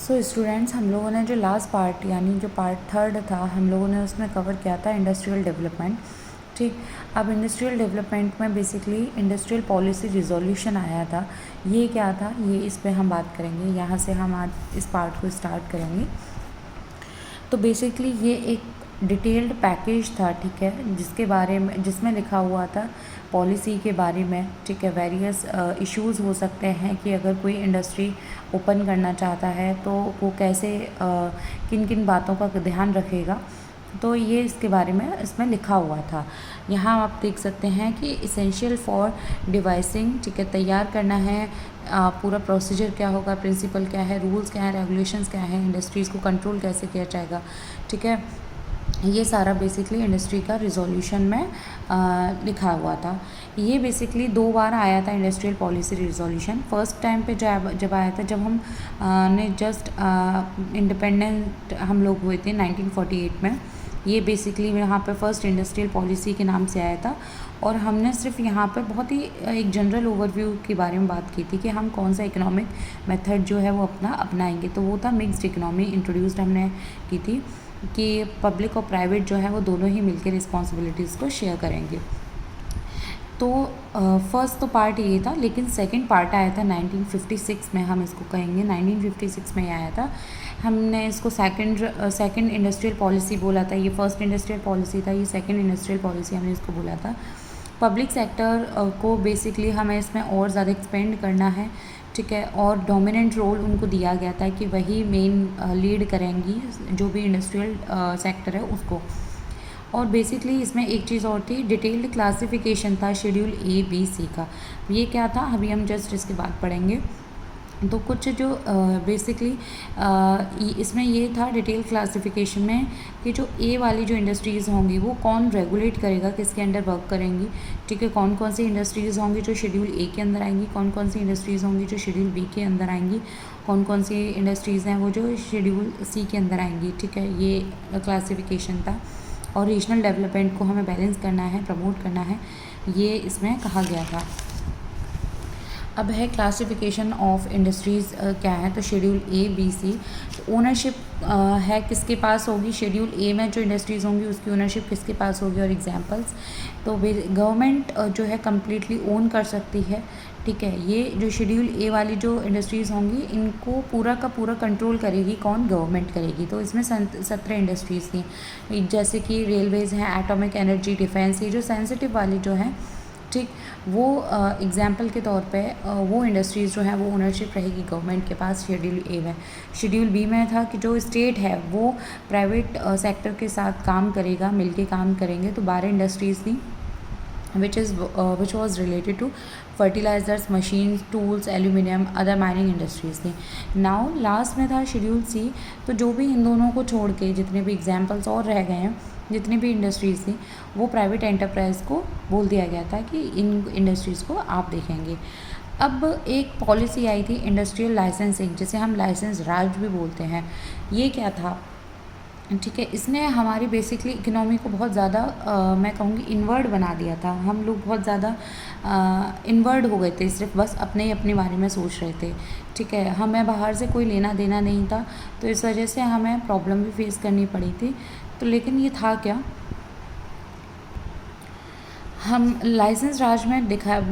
So students, हम लोगों ने जो लास्ट पार्ट यानी जो पार्ट थर्ड था, हम लोगों ने उसमें कवर किया था इंडस्ट्रियल डेवलपमेंट। ठीक, अब इंडस्ट्रियल डेवलपमेंट में बेसिकली इंडस्ट्रियल पॉलिसी रिजोल्यूशन आया था। ये क्या था, ये इस पे हम बात करेंगे। यहाँ से हम आज इस पार्ट को स्टार्ट करेंगे। तो बेसिकली ये एक डिटेल्ड पैकेज था, ठीक है, जिसके बारे में जिसमें लिखा हुआ था पॉलिसी के बारे में। ठीक है, वेरियस इश्यूज़ हो सकते हैं कि अगर कोई इंडस्ट्री ओपन करना चाहता है तो वो कैसे किन किन बातों का ध्यान रखेगा। तो ये इसके बारे में इसमें लिखा हुआ था। यहाँ आप देख सकते हैं कि इसेंशियल फॉर डिवाइसिंग, ठीक है, तैयार करना है पूरा प्रोसीजर क्या होगा, प्रिंसिपल क्या है, रूल्स क्या है, रेगुलेशंस क्या है, इंडस्ट्रीज़ को कंट्रोल कैसे किया जाएगा। ठीक है, ये सारा बेसिकली इंडस्ट्री का रिजोल्यूशन में लिखा हुआ था। ये बेसिकली 2 बार आया था industrial policy resolution. First time पे जब आया था, जब हम ने जस्ट इंडिपेंडेंट हम लोग हुए थे 1948 में। ये बेसिकली यहाँ पे फर्स्ट इंडस्ट्रियल पॉलिसी के नाम से आया था। और हमने सिर्फ यहाँ पे बहुत ही एक जनरल ओवरव्यू के बारे में बात की थी कि हम कौन सा इकोनॉमिक मेथड जो है वो अपनाएंगे। तो वो था मिक्स्ड इकोनॉमी इंट्रोड्यूस्ड हमने की थी कि पब्लिक और प्राइवेट जो है वो दोनों ही मिलकर रिस्पॉन्सिबिलिटीज़ को शेयर करेंगे। तो फर्स्ट तो पार्ट ये था, लेकिन सेकंड पार्ट आया था 1956 में, हम इसको कहेंगे 1956 में आया था। हमने इसको सेकंड इंडस्ट्रियल पॉलिसी बोला था। ये फर्स्ट इंडस्ट्रियल पॉलिसी था, ये सेकंड इंडस्ट्रियल पॉलिसी हमने इसको बोला था। पब्लिक सेक्टर को बेसिकली हमें इसमें और ज़्यादा एक्सपेंड करना है, ठीक है, और डोमिनेंट रोल उनको दिया गया था कि वही मेन लीड करेंगी जो भी इंडस्ट्रियल सेक्टर है उसको। और बेसिकली इसमें एक चीज़ और थी, डिटेल्ड क्लासिफिकेशन था शेड्यूल A, B, C का। ये क्या था, अभी हम जस्ट इसके बाद पढ़ेंगे। तो कुछ जो बेसिकली इसमें ये था डिटेल क्लासिफिकेशन में कि जो ए वाली जो इंडस्ट्रीज़ होंगी वो कौन रेगुलेट करेगा, किसके अंडर वर्क करेंगी। ठीक है, कौन कौन सी इंडस्ट्रीज़ होंगी जो शेड्यूल A के अंदर आएंगी, कौन कौन सी इंडस्ट्रीज़ होंगी जो शेड्यूल B के अंदर आएंगी, कौन कौन सी इंडस्ट्रीज़ हैं वो जो शेड्यूल C के अंदर आएंगी। ठीक है, ये क्लासिफिकेशन था। और रीजनल डेवलपमेंट को हमें बैलेंस करना है, प्रमोट करना है, ये इसमें कहा गया था। अब है क्लासिफिकेशन ऑफ इंडस्ट्रीज़ क्या है, तो शेड्यूल A, B, C। तो ओनरशिप है किसके पास होगी, शेड्यूल A में जो इंडस्ट्रीज़ होंगी उसकी ओनरशिप किसके पास होगी। और एग्जांपल्स, तो गवर्नमेंट जो है कम्प्लीटली ओन कर सकती है। ठीक है, ये जो शेड्यूल A वाली जो इंडस्ट्रीज़ होंगी इनको पूरा का पूरा कंट्रोल करेगी कौन, गवर्नमेंट करेगी। तो इसमें 17 इंडस्ट्रीज़ थी, जैसे कि रेलवेज़ हैं, एटॉमिक एनर्जी, डिफेंस, ये जो सेंसिटिव वाली जो हैं, ठीक, वो एग्जाम्पल के तौर पे वो इंडस्ट्रीज़ जो हैं वो ओनरशिप रहेगी गवर्नमेंट के पास शेड्यूल A में। शेड्यूल B में था कि जो स्टेट है वो प्राइवेट सेक्टर के साथ काम करेगा, मिलके काम करेंगे। तो 12 इंडस्ट्रीज़ थी which was related to fertilizers, machines, tools, aluminium, other mining industries थी। नाउ लास्ट में था शेड्यूल C। तो जो भी इन दोनों को छोड़ के जितने भी एग्जाम्पल्स और रह गए हैं, जितनी भी इंडस्ट्रीज़ थी, वो प्राइवेट एंटरप्राइज को बोल दिया गया था कि इन इंडस्ट्रीज़ को आप देखेंगे। अब एक पॉलिसी आई थी इंडस्ट्रियल लाइसेंसिंग, जिसे हम लाइसेंस राज भी बोलते हैं। ये क्या था, ठीक है, इसने हमारी बेसिकली इकोनॉमी को बहुत ज़्यादा मैं कहूँगी इनवर्ड बना दिया था। हम लोग बहुत ज़्यादा इनवर्ड हो गए थे, सिर्फ बस अपने ही अपने बारे में सोच रहे थे। ठीक है, हमें बाहर से कोई लेना देना नहीं था, तो इस वजह से हमें प्रॉब्लम भी फेस करनी पड़ी थी। तो लेकिन ये था क्या, हम लाइसेंस राज में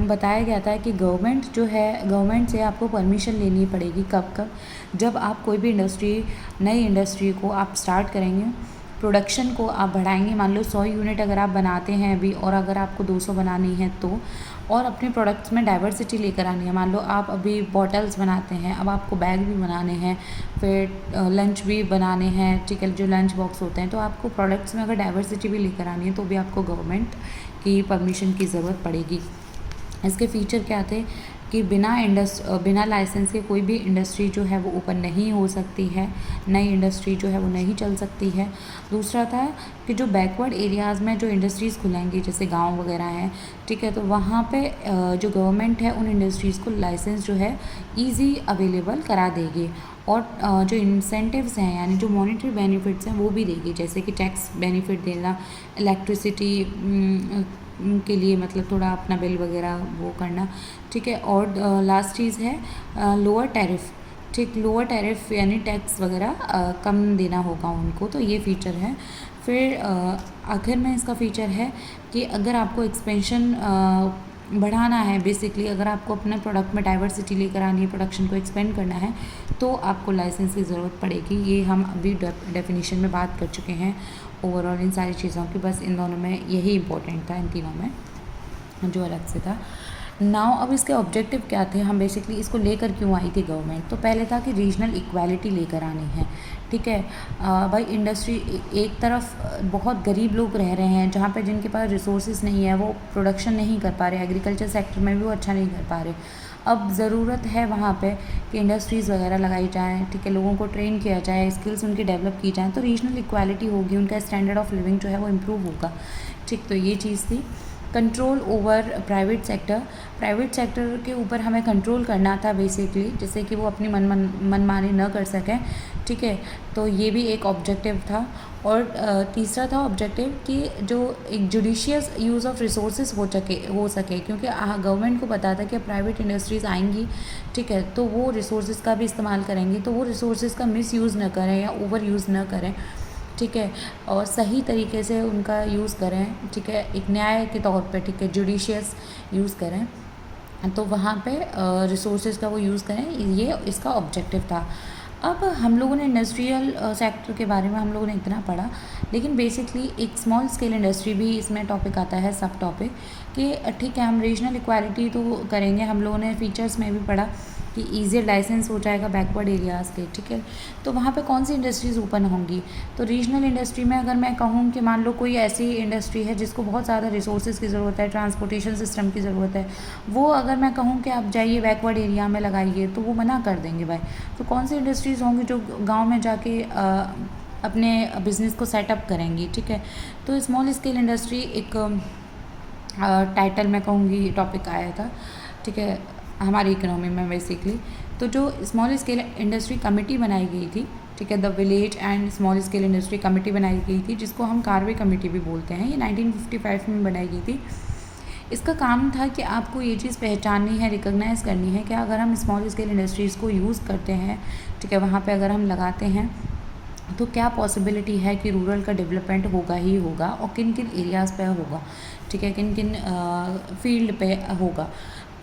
बताया गया था कि गवर्नमेंट से आपको परमिशन लेनी पड़ेगी। कब कब, जब आप कोई भी नई इंडस्ट्री को आप स्टार्ट करेंगे, प्रोडक्शन को आप बढ़ाएंगे। मान लो 100 यूनिट अगर आप बनाते हैं अभी, और अगर आपको 200 बनानी है तो, और अपने प्रोडक्ट्स में डाइवर्सिटी लेकर आनी है। मान लो आप अभी बॉटल्स बनाते हैं, अब आपको बैग भी बनाने हैं, फिर लंच भी बनाने हैं, ठीक है, जो लंच बॉक्स होते हैं। तो आपको प्रोडक्ट्स में अगर डाइवर्सिटी भी लेकर आनी है तो भी आपको गवर्नमेंट की परमिशन की ज़रूरत पड़ेगी। इसके फीचर क्या थे कि बिना लाइसेंस के कोई भी इंडस्ट्री जो है वो ओपन नहीं हो सकती है, नई इंडस्ट्री जो है वो नहीं चल सकती है। दूसरा था कि जो बैकवर्ड एरियाज़ में जो इंडस्ट्रीज़ खुलेंगी, जैसे गांव वगैरह हैं, ठीक है, तो वहाँ पे जो गवर्नमेंट है उन इंडस्ट्रीज़ को लाइसेंस जो है ईजी अवेलेबल करा देगी। और जो इंसेंटिव्स हैं यानी जो मॉनेटरी बेनिफिट्स हैं वो भी देगी, जैसे कि टैक्स बेनिफिट देना, इलेक्ट्रिसिटी के लिए मतलब थोड़ा अपना बिल वगैरह वो करना। ठीक है, और लास्ट चीज़ है लोअर टैरिफ, ठीक, लोअर टैरिफ यानी टैक्स वगैरह कम देना होगा उनको, तो ये फ़ीचर है। फिर आखिर में इसका फ़ीचर है कि अगर आपको एक्सपेंशन बढ़ाना है, बेसिकली अगर आपको अपने प्रोडक्ट में डाइवर्सिटी लेकर आनी है, प्रोडक्शन को एक्सपेंड करना है, तो आपको लाइसेंस की ज़रूरत पड़ेगी। ये हम अभी डेफिनेशन में बात कर चुके हैं ओवरऑल इन सारी चीज़ों की, बस इन दोनों में यही इंपॉर्टेंट था, इन तीनों में जो अलग से था। नाउ अब इसके ऑब्जेक्टिव क्या थे, हम बेसिकली इसको लेकर क्यों आई थी गवर्नमेंट, तो पहले था कि रीजनल इक्वालिटी लेकर आनी है। ठीक है, भाई इंडस्ट्री एक तरफ बहुत गरीब लोग रह रहे हैं, जहाँ पे जिनके पास रिसोर्सेज नहीं है, वो प्रोडक्शन नहीं कर पा रहे, एग्रीकल्चर सेक्टर में भी वो अच्छा नहीं कर पा रहे। अब ज़रूरत है वहाँ पे कि इंडस्ट्रीज़ वगैरह लगाई जाएँ, ठीक है, लोगों को ट्रेन किया जाए, स्किल्स उनकी डेवलप की जाएँ, तो रीजनल इक्वालिटी होगी, उनका स्टैंडर्ड ऑफ लिविंग जो है वो इम्प्रूव होगा। ठीक, तो ये चीज़ थी। कंट्रोल ओवर प्राइवेट सेक्टर के ऊपर हमें कंट्रोल करना था बेसिकली, जिससे कि वो अपनी मनमानी न कर सकें। ठीक है, तो ये भी एक ऑब्जेक्टिव था। और तीसरा था ऑब्जेक्टिव कि जो एक जुडिशियस यूज़ ऑफ रिसोर्सेज हो सके, क्योंकि गवर्नमेंट को पता था कि प्राइवेट इंडस्ट्रीज़ आएंगी, ठीक है, तो वो रिसोर्सेज का भी इस्तेमाल करेंगी, तो वो रिसोर्सेज का मिस यूज़ न करें या ओवर यूज़ न करें। ठीक है, और सही तरीके से उनका यूज़ करें। ठीक है, एक न्याय के तौर पे, ठीक है, जुडिशियस यूज़ करें, तो वहाँ पे रिसोर्सेज का वो यूज़ करें, ये इसका ऑब्जेक्टिव था। अब हम लोगों ने इंडस्ट्रियल सेक्टर के बारे में हम लोगों ने इतना पढ़ा, लेकिन बेसिकली एक स्मॉल स्केल इंडस्ट्री भी इसमें टॉपिक आता है, सब टॉपिक कि ठीक है, हम रीजनल इक्वालिटी तो करेंगे। हम लोगों ने फीचर्स में भी पढ़ा कि ईजियर लाइसेंस हो जाएगा बैकवर्ड एरियाज़ के। ठीक है, तो वहाँ पे कौन सी इंडस्ट्रीज़ ओपन होंगी, तो रीजनल इंडस्ट्री में अगर मैं कहूँ कि मान लो कोई ऐसी इंडस्ट्री है जिसको बहुत ज़्यादा रिसोर्सेज की ज़रूरत है, ट्रांसपोर्टेशन सिस्टम की ज़रूरत है, वो अगर मैं कहूँ कि आप जाइए बैकवर्ड एरिया में लगाइए, तो वो मना कर देंगे भाई। तो कौन सी इंडस्ट्रीज़ होंगी जो गाँव में जाके अपने बिज़नेस को सेटअप करेंगी। ठीक है, तो स्मॉल स्केल इंडस्ट्री एक टाइटल मैं कहूँगी टॉपिक आया था, ठीक है, हमारी इकोनॉमी में बेसिकली। तो जो स्मॉल स्केल इंडस्ट्री कमेटी बनाई गई थी, ठीक है, the village and small scale industry committee बनाई गई थी, जिसको हम कार्वे कमेटी भी बोलते हैं, ये 1955 में बनाई गई थी। इसका काम था कि आपको ये चीज़ पहचाननी है, रिकॉग्नाइज़ करनी है कि अगर हम स्मॉल स्केल इंडस्ट्रीज़ को यूज़ करते हैं, ठीक है, वहाँ पे अगर हम लगाते हैं, तो क्या पॉसिबिलिटी है कि रूरल का डेवलपमेंट होगा ही होगा, और किन किन एरियाज़ पे होगा, ठीक है, किन किन फील्ड पे होगा।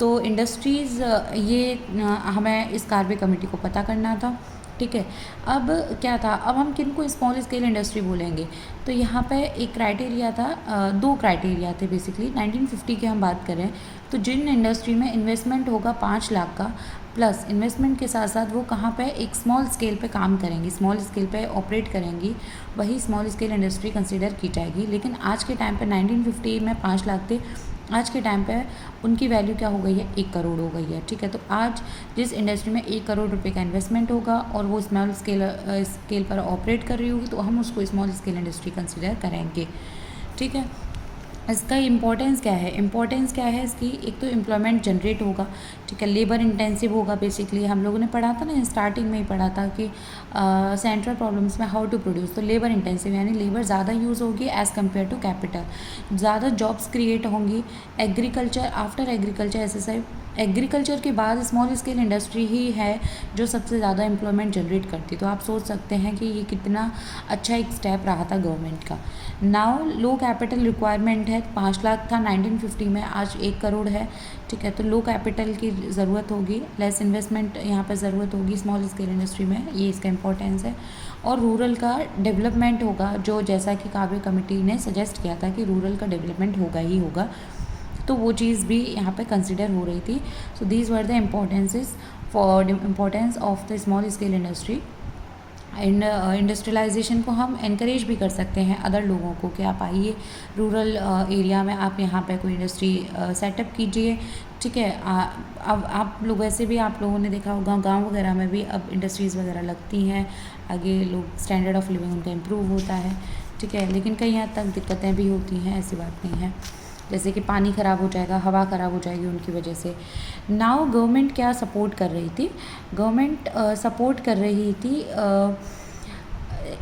तो इंडस्ट्रीज़ ये हमें इस कार्वे कमेटी को पता करना था। ठीक है, अब क्या था, अब हम किन को स्मॉल स्केल इंडस्ट्री बोलेंगे, तो यहाँ पे एक क्राइटेरिया था, दो क्राइटेरिया थे बेसिकली। 1950 की हम बात करें तो जिन इंडस्ट्री में इन्वेस्टमेंट होगा 5 लाख का, प्लस इन्वेस्टमेंट के साथ साथ वो कहाँ पे एक स्मॉल स्केल पे काम करेंगी, स्मॉल स्केल पे ऑपरेट करेंगी, वही स्मॉल स्केल इंडस्ट्री कंसिडर की जाएगी। लेकिन आज के टाइम पे 1950 में 5 लाख थे, आज के टाइम पे उनकी वैल्यू क्या हो गई है, 1 करोड़ हो गई है। ठीक है, तो आज जिस इंडस्ट्री में 1 करोड़ रुपए का इन्वेस्टमेंट होगा और वो स्मॉल स्केल पर ऑपरेट कर रही होगी, तो हम उसको स्मॉल स्केल इंडस्ट्री कंसिडर करेंगे। ठीक है, इसका इम्पोर्टेंस क्या है, इम्पोर्टेंस क्या है इसकी, एक तो एम्प्लॉयमेंट जनरेट होगा, ठीक है, लेबर इंटेंसिव होगा। बेसिकली हम लोगों ने पढ़ा था ना, स्टार्टिंग में ही पढ़ा था कि सेंट्रल प्रॉब्लम्स में हाउ टू प्रोड्यूस, तो लेबर इंटेंसिव यानी लेबर ज़्यादा यूज़ होगी एज़ कम्पेयर टू कैपिटल, ज़्यादा जॉब्स क्रिएट होंगी। Agriculture, after agriculture SSI, agriculture के बाद स्मॉल स्केल इंडस्ट्री ही है जो सबसे ज़्यादा एम्प्लॉयमेंट जनरेट करती। तो आप सोच सकते हैं कि ये कितना अच्छा एक स्टेप रहा था गवर्नमेंट का। नाउ लो कैपिटल रिक्वायरमेंट है, 5 लाख था 1950 में, आज 1 करोड़ है। ठीक है, तो लो कैपिटल की ज़रूरत होगी, लेस इन्वेस्टमेंट यहाँ पर ज़रूरत होगी स्मॉल स्केल इंडस्ट्री में, ये इसका इंपॉर्टेंस है। और रूरल का डेवलपमेंट होगा, जो जैसा कि कार्वे कमेटी ने सजेस्ट किया था कि रूरल का डेवलपमेंट होगा ही होगा, तो वो चीज़ भी यहाँ पे कंसिडर हो रही थी। So these were the importances for the importance of the small scale industry. Industrialization को हम एनकरेज भी कर सकते हैं अदर लोगों को कि आप आइए रूरल एरिया में, आप यहाँ पे कोई इंडस्ट्री सेटअप कीजिए। ठीक है, अब आप लोग वैसे भी आप लोगों ने देखा होगा गांव वगैरह में भी अब इंडस्ट्रीज़ वगैरह लगती हैं, आगे लोग स्टैंडर्ड ऑफ लिविंग उनका इम्प्रूव होता है। ठीक है, लेकिन कई हद तक दिक्कतें भी होती हैं, ऐसी बात नहीं है, जैसे कि पानी ख़राब हो जाएगा, हवा ख़राब हो जाएगी उनकी वजह से। नाउ गवर्नमेंट क्या सपोर्ट कर रही थी, गवर्नमेंट सपोर्ट कर रही थी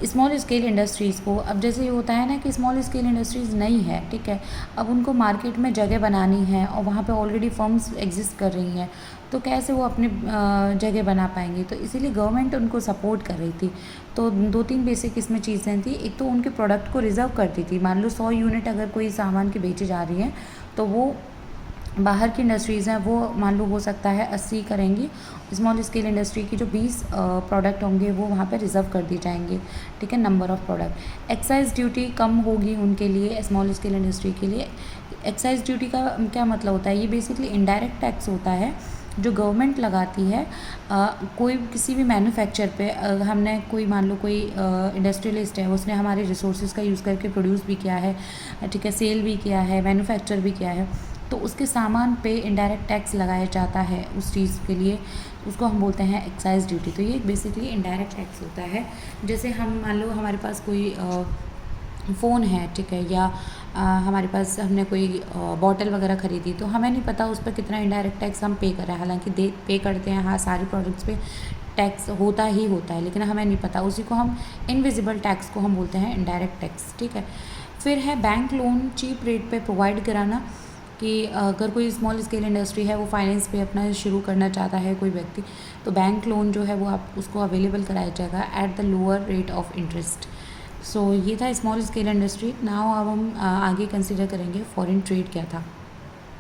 स्मॉल स्केल इंडस्ट्रीज़ को। अब जैसे ये होता है ना कि स्मॉल स्केल इंडस्ट्रीज़ नहीं है, ठीक है, अब उनको मार्केट में जगह बनानी है और वहाँ पे ऑलरेडी फर्म्स एग्जिस्ट कर रही हैं, तो कैसे वो अपनी जगह बना पाएंगे। तो इसीलिए गवर्नमेंट उनको सपोर्ट कर रही थी। तो 2-3 बेसिक इसमें चीज़ें थी। एक तो उनके प्रोडक्ट को रिज़र्व करती थी। मान लो 100 यूनिट अगर कोई सामान की बेची जा रही है, तो वो बाहर की इंडस्ट्रीज़ हैं वो मान लो हो सकता है 80 करेंगी, स्मॉल स्केल इंडस्ट्री की जो 20 प्रोडक्ट होंगे वो वहाँ पे रिज़र्व कर दी जाएंगे, ठीक है, number of product. Excise duty कम होगी उनके लिए, स्मॉल स्केल इंडस्ट्री के लिए। एक्साइज ड्यूटी का क्या मतलब होता है, ये बेसिकली इनडायरेक्ट टैक्स होता है जो गवर्नमेंट लगाती है कोई किसी भी मैन्युफैक्चर पे। हमने कोई मान लो कोई इंडस्ट्रियलिस्ट है, उसने हमारे रिसोर्सेज का यूज़ करके प्रोड्यूस भी किया है, ठीक है, सेल भी किया है, मैन्युफैक्चर भी किया है, तो उसके सामान पे इनडायरेक्ट टैक्स लगाया जाता है उस चीज़ के लिए, उसको हम बोलते हैं एक्साइज ड्यूटी। तो ये बेसिकली इनडायरेक्ट टैक्स होता है। जैसे हम मान लो हमारे पास कोई फ़ोन है, ठीक है, या हमारे पास हमने कोई बॉटल वगैरह ख़रीदी, तो हमें नहीं पता उस पर कितना इनडायरेक्ट टैक्स हम पे कर रहे हैं। हालांकि पे करते हैं, हाँ, सारे प्रोडक्ट्स पे टैक्स होता ही होता है, लेकिन हमें नहीं पता, उसी को हम इनविजिबल टैक्स को हम बोलते हैं इनडायरेक्ट टैक्स, ठीक है। फिर है बैंक लोन चीप रेट पे प्रोवाइड कराना, कि अगर कोई स्मॉल स्केल इंडस्ट्री है, वो फाइनेंस पे अपना शुरू करना चाहता है कोई व्यक्ति, तो बैंक लोन जो है वो आप उसको अवेलेबल कराया जाएगा at the lower rate of interest. So ये था स्मॉल स्केल इंडस्ट्री। नाउ अब हम आगे कंसिडर करेंगे फॉरेन ट्रेड क्या था।